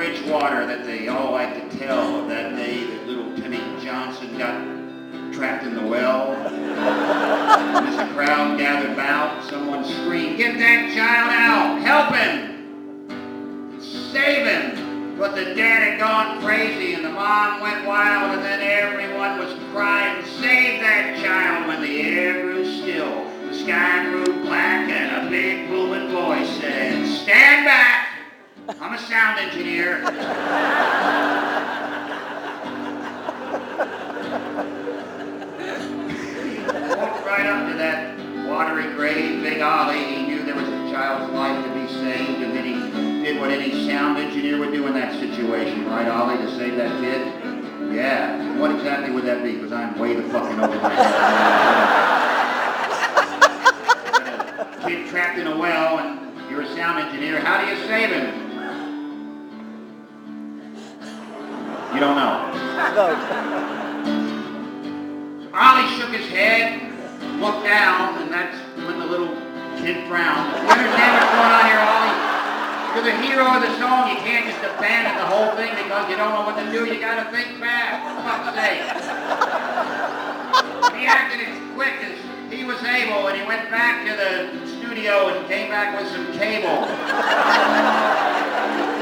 Bridgewater that they all like to tell of that day that little Timmy Johnson got trapped in the well. And as the crowd gathered about, someone screamed, "Get that child out! Help him! Save him!" But the dad had gone crazy and the mom went wild and then everyone was crying, "Save that child!" When the air grew still, the sky grew black and a big booming voice said, "Stand back! I'm a sound engineer." Walked right up to that watery grave, Big Olly. He knew there was a child's life to be saved, and then he did what any sound engineer would do in that situation, right, Olly, to save that kid? Yeah. And what exactly would that be? Because I'm way the fucking over my head. A kid trapped in a well, and you're a sound engineer. How do you save him? You don't know. No. Olly shook his head, looked down, and that's when the little kid frowned. You understand what's going on here, Olly? You're the hero of the song. You can't just abandon the whole thing because you don't know what to do. You gotta think fast, for fuck's sake. He acted as quick as he was able, and he went back to the studio and came back with some cable.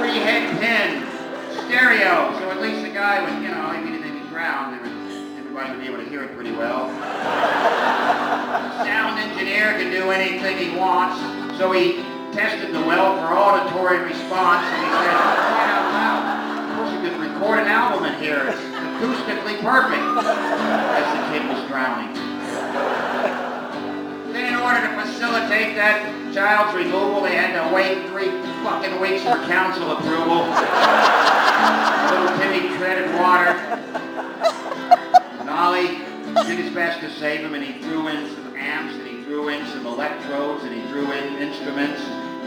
3-head pin. Stereo, so at least the guy would, you know, even if he drowned, everybody would be able to hear it pretty well. The sound engineer can do anything he wants, so he tested the well for auditory response, and he said, "Right out loud, of course you could record an album in here. It's acoustically perfect," as the kid was drowning. Then in order to facilitate that child's removal, they had to wait 3 fucking weeks for council approval. Little Timmy treaded water. And Olly did his best to save him, and he threw in some amps, and he threw in some electrodes, and he threw in instruments,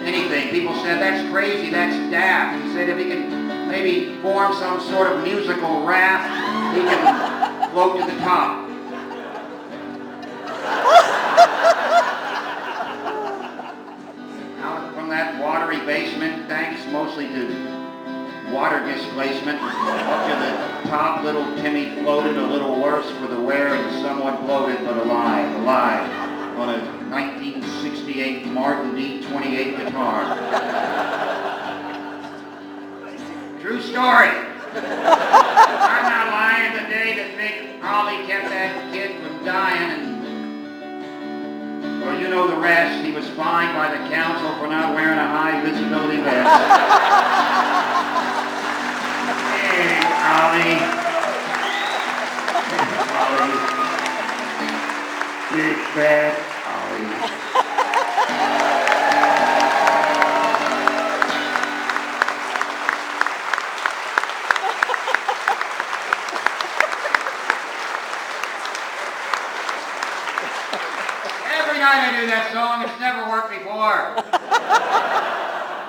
anything. People said, "That's crazy, that's daft." He said if he can maybe form some sort of musical raft, he can float to the top. Out from that watery basement, thanks mostly to water displacement, up to the top, little Timmy floated, a little worse for the wear and somewhat bloated, but alive, on a 1968 Martin D28 guitar. True story. I'm not lying. The day that Big Olly kept that kid from dying, and well, you know the rest. He was fined by the council for not wearing a high visibility vest. Hey, Olly. Olly. Big bad Olly. Every night I do that song. It's never worked before.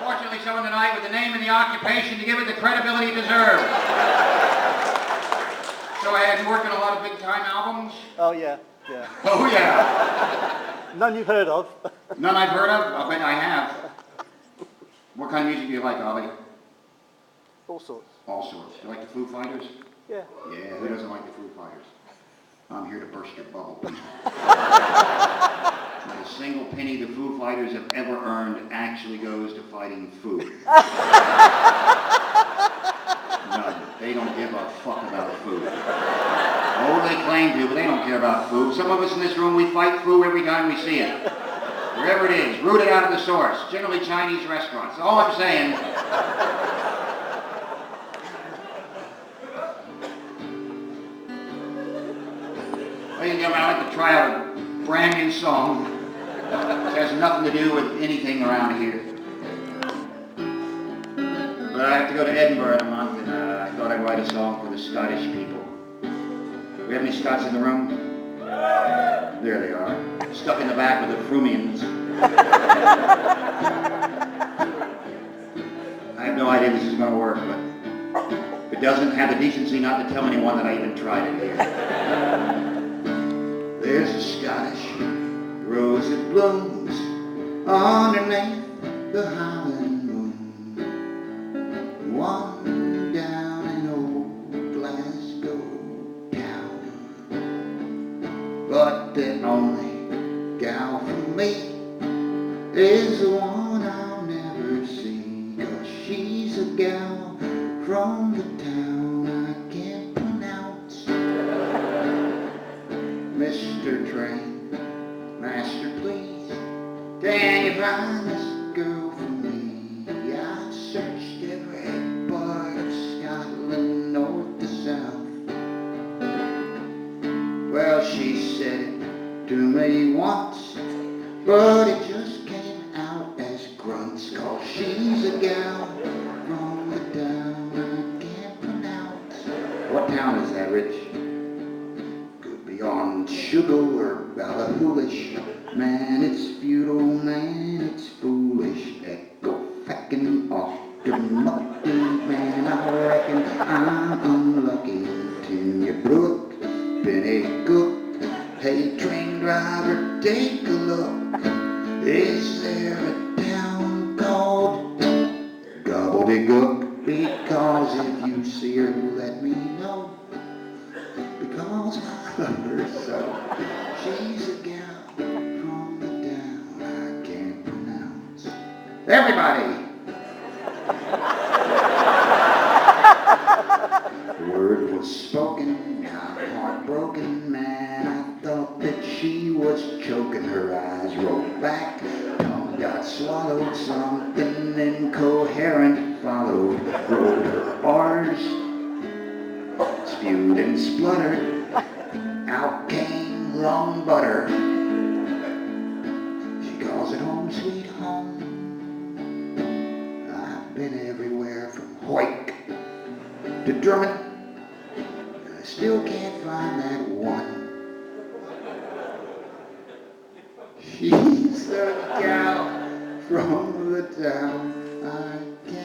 Fortunately, someone tonight with the name and the occupation to give it the credibility it deserves. So I had worked on a lot of big-time albums. Oh, yeah. Oh, yeah. None you've heard of. None I've heard of? I bet I have. What kind of music do you like, Olly? All sorts. All sorts. You like the Foo Fighters? Yeah. Yeah, who doesn't like the Foo Fighters? I'm here to burst your bubble. Not a single penny the Foo Fighters have ever earned actually goes to fighting food. None. They don't give a fuck about food. Oh, they claim to, but they don't care about food. Some of us in this room, we fight food every time we see it. Wherever it is, rooted out of the source. Generally Chinese restaurants. All I'm saying. Ladies and gentlemen, I'd like to try out a brand new song. Which has nothing to do with anything around here. But I have to go to Edinburgh in a month, and I thought I'd write a song for the Scottish people. Do we have any Scots in the room? There they are. Stuck in the back with the Fromians. I have no idea this is going to work, but if it doesn't, have the decency not to tell anyone that I even tried it here. There's a Scottish rose that blooms underneath the howling moon. one down in old Glasgow town. But the only gal for me is the one I'll never see, 'cause she's a gal from the town I can't pronounce. Mr. Train Master, please, can you find this girl for me? I've searched every part of Scotland, north to south. Well, she said it to me once, but it just came out as grunts, 'cause she's a gal from the town I can't pronounce. What town is that, Rich? Could be on Sugar or Ballahoolish. Man, it's futile, man, it's foolish. Echo feckin' off the mucky, man, I reckon I'm unlucky. Tinya Brook, Penny Cook, hey train driver, take a look. Is there a town called Gobbledygook? Because if you see her, let me know, because I love her so. She's a gal from the town I can't pronounce. Everybody! The word was spoken, I'm heartbroken, man. I thought that she was choking, her eyes rolled back, tongue got swallowed, something incoherent followed, rolled her R's, spewed and spluttered, out came long butter. She calls it home sweet home. I've been everywhere from Hoyk to Drummond, and I still can't find that one. She's the gal from the town I can't